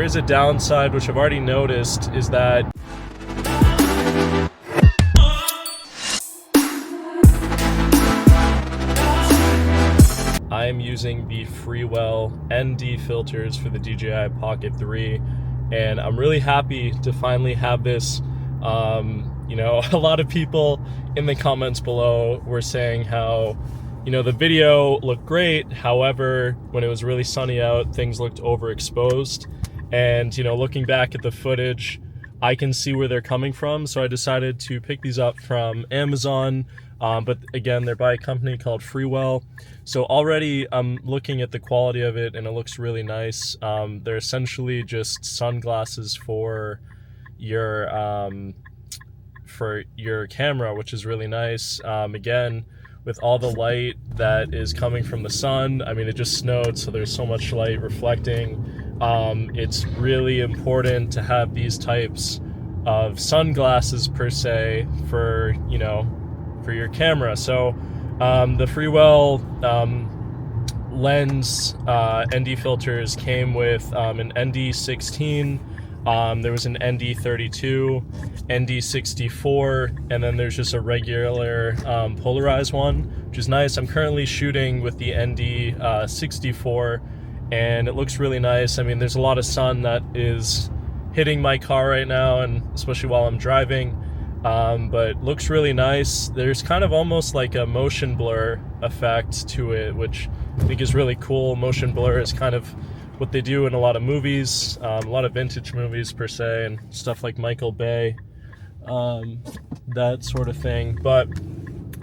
there is a downside, which I've already noticed, is that I am using the Freewell ND filters for the DJI Pocket 3, and I'm really happy to finally have this. A lot of people in the comments below were saying how, the video looked great. However, when it was really sunny out, things looked overexposed. And, looking back at the footage, I can see where they're coming from. So I decided to pick these up from Amazon. But again, they're by a company called Freewell. So already I'm looking at the quality of it and it looks really nice. They're essentially just sunglasses for your camera, which is really nice. Again, with all the light that is coming from the sun, I mean, it just snowed, so there's so much light reflecting. It's really important to have these types of sunglasses per se for your camera. So the Freewell lens ND filters came with an ND16, there was an ND32, ND64, and then there's just a regular polarized one, which is nice. I'm currently shooting with the ND64, and it looks really nice. I mean, there's a lot of sun that is hitting my car right now, and especially while I'm driving. But looks really nice. There's kind of almost like a motion blur effect to it, which I think is really cool. Motion blur is kind of what they do in a lot of movies, a lot of vintage movies per se, and stuff like Michael Bay, that sort of thing. But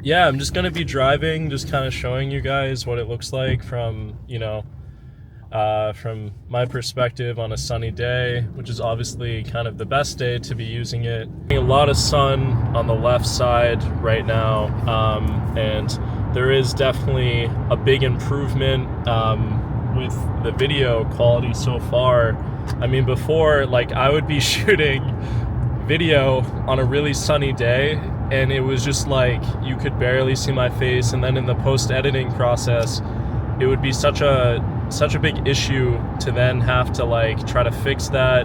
yeah, I'm just gonna be driving, just kind of showing you guys what it looks like from my perspective on a sunny day, which is obviously kind of the best day to be using it. A lot of sun on the left side right now, and there is definitely a big improvement with the video quality so far. I mean, before, like, I would be shooting video on a really sunny day and it was just like you could barely see my face, and then in the post-editing process it would be such a big issue to then have to like try to fix that,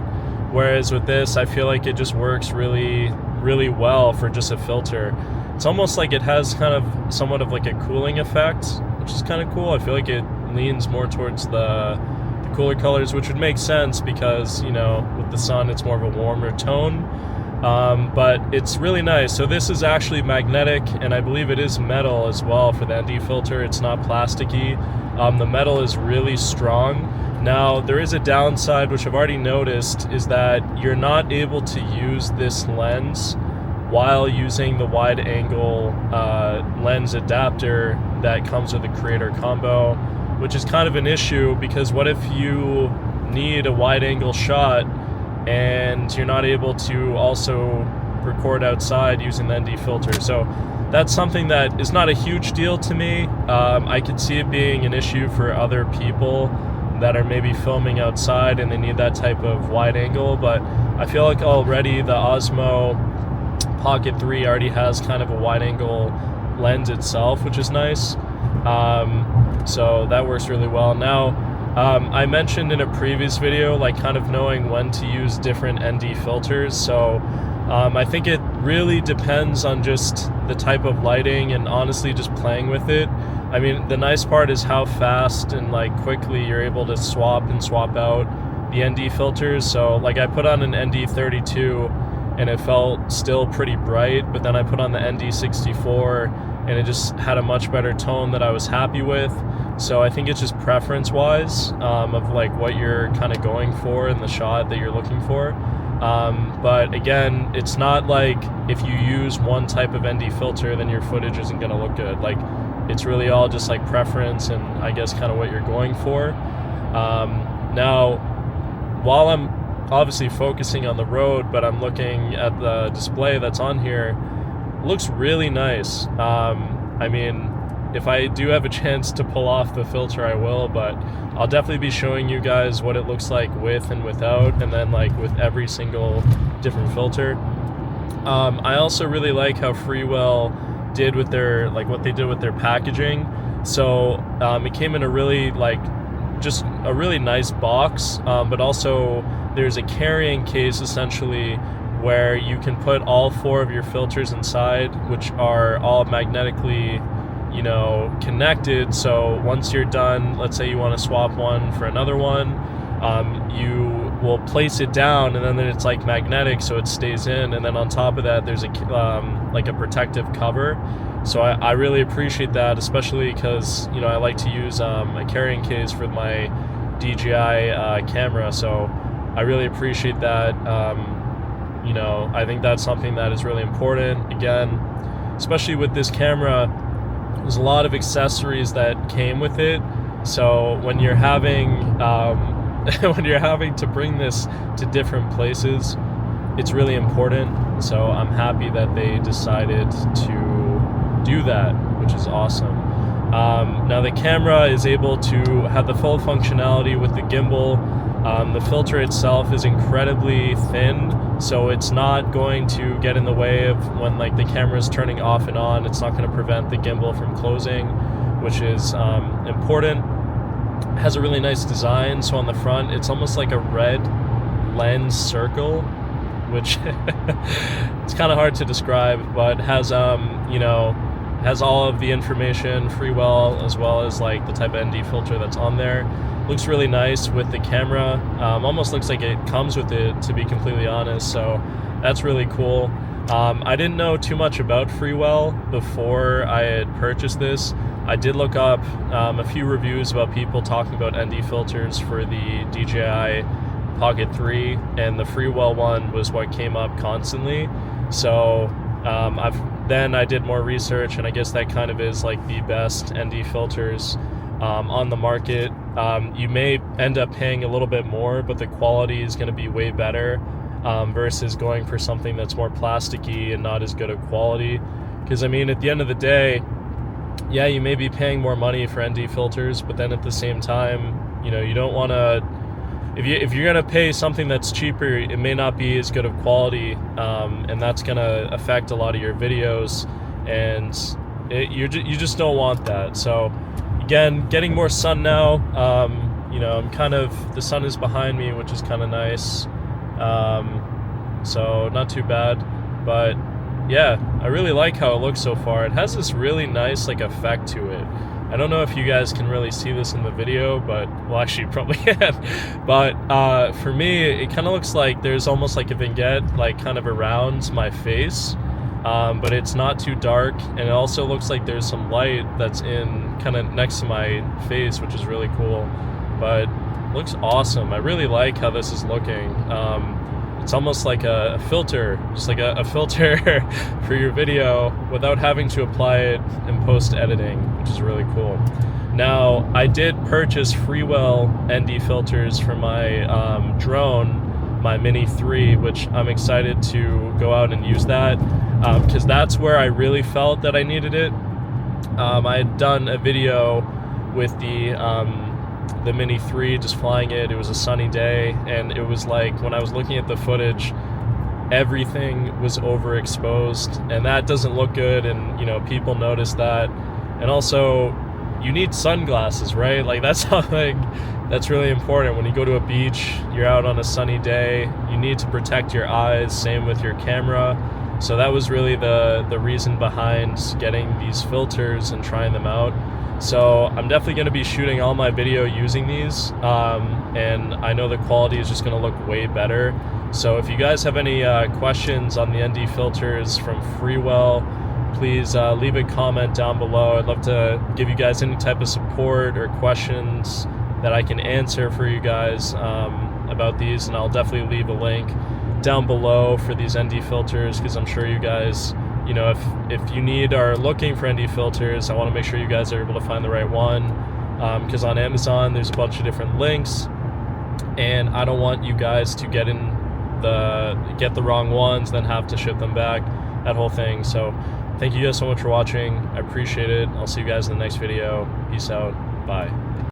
whereas with this I feel like it just works really well for just a filter. It's almost like it has kind of somewhat of like a cooling effect, which is kind of cool. I feel like it leans more towards the cooler colors, which would make sense because, with the sun it's more of a warmer tone. But it's really nice. So this is actually magnetic, and I believe it is metal as well for the ND filter. It's not plasticky. The metal is really strong. Now, there is a downside, which I've already noticed, is that you're not able to use this lens while using the wide angle lens adapter that comes with the Creator Combo, which is kind of an issue because what if you need a wide angle shot and you're not able to also record outside using the ND filter? So that's something that is not a huge deal to me. I could see it being an issue for other people that are maybe filming outside and they need that type of wide angle, but I feel like already the Osmo Pocket 3 already has kind of a wide angle lens itself, which is nice. So that works really well. Now, I mentioned in a previous video, like kind of knowing when to use different ND filters. So I think it really depends on just the type of lighting and honestly just playing with it. I mean, the nice part is how fast and like quickly you're able to swap out the ND filters. So like I put on an ND32 and it felt still pretty bright, but then I put on the ND64 and it just had a much better tone that I was happy with. So I think it's just preference wise of like what you're kind of going for in the shot that you're looking for. But again, it's not like if you use one type of ND filter then your footage isn't going to look good. Like, it's really all just like preference and I guess kind of what you're going for. Now, while I'm obviously focusing on the road, but I'm looking at the display that's on here, it looks really nice. I mean, if I do have a chance to pull off the filter, I will, but I'll definitely be showing you guys what it looks like with and without, and then like with every single different filter. I also really like how Freewell did with their, like what they did with their packaging. So it came in a really like just a really nice box, but also there's a carrying case essentially where you can put all 4 of your filters inside, which are all magnetically, you know, connected. So once you're done, let's say you want to swap one for another one, you will place it down, and then it's like magnetic, so it stays in. And then on top of that, there's a like a protective cover. So I really appreciate that, especially because, you know, I like to use a carrying case for my DJI camera. So I really appreciate that. You know, I think that's something that is really important. Again, especially with this camera, there's a lot of accessories that came with it. So when you're having when you're having to bring this to different places, it's really important. So I'm happy that they decided to do that, which is awesome. Now the camera is able to have the full functionality with the gimbal. The filter itself is incredibly thin, so it's not going to get in the way of when like the camera is turning off and on. It's not going to prevent the gimbal from closing, which is important. It has a really nice design. So on the front, it's almost like a red lens circle, which it's kind of hard to describe, but has you know, has all of the information, Freewell, as well as like the type of ND filter that's on there. Looks really nice with the camera. Almost looks like it comes with it, to be completely honest. So that's really cool. I didn't know too much about Freewell before I had purchased this. I did look up a few reviews about people talking about ND filters for the DJI Pocket 3, and the Freewell one was what came up constantly. So I did more research, and I guess that kind of is like the best ND filters on the market. You may end up paying a little bit more, but the quality is going to be way better versus going for something that's more plasticky and not as good of quality. Because I mean, at the end of the day, yeah, you may be paying more money for ND filters, but then at the same time, you know, you don't want to, if you're going to pay something that's cheaper, it may not be as good of quality, and that's going to affect a lot of your videos, and you just don't want that. So again, getting more sun now. You know, I'm kind of, the sun is behind me, which is kind of nice. So not too bad, but yeah, I really like how it looks so far. It has this really nice like effect to it. I don't know if you guys can really see this in the video, but, well, actually you probably can. But for me, it kind of looks like there's almost like a vignette like kind of around my face, but it's not too dark, and it also looks like there's some light that's in kind of next to my face, which is really cool. But looks awesome. I really like how this is looking. It's almost like a filter, just like a filter for your video without having to apply it in post-editing, which is really cool. Now, I did purchase Freewell ND filters for my drone, my Mini 3, which I'm excited to go out and use that, because that's where I really felt that I needed it. I had done a video with the Mini 3, just flying it. It was a sunny day, and it was like, when I was looking at the footage, everything was overexposed, and that doesn't look good, and you know, people notice that. And also, you need sunglasses, right? Like, that's something that's really important. When you go to a beach, you're out on a sunny day, you need to protect your eyes, same with your camera. So that was really the reason behind getting these filters and trying them out. So I'm definitely going to be shooting all my video using these, and I know the quality is just going to look way better. So if you guys have any questions on the ND filters from Freewell, please leave a comment down below. I'd love to give you guys any type of support or questions that I can answer for you guys about these, and I'll definitely leave a link down below for these ND filters, because I'm sure you guys, you know, if you need or are looking for ND filters, I want to make sure you guys are able to find the right one, because on Amazon there's a bunch of different links, and I don't want you guys to get the wrong ones, then have to ship them back, that whole thing. So thank you guys so much for watching. I appreciate it. I'll see you guys in the next video. Peace out. Bye.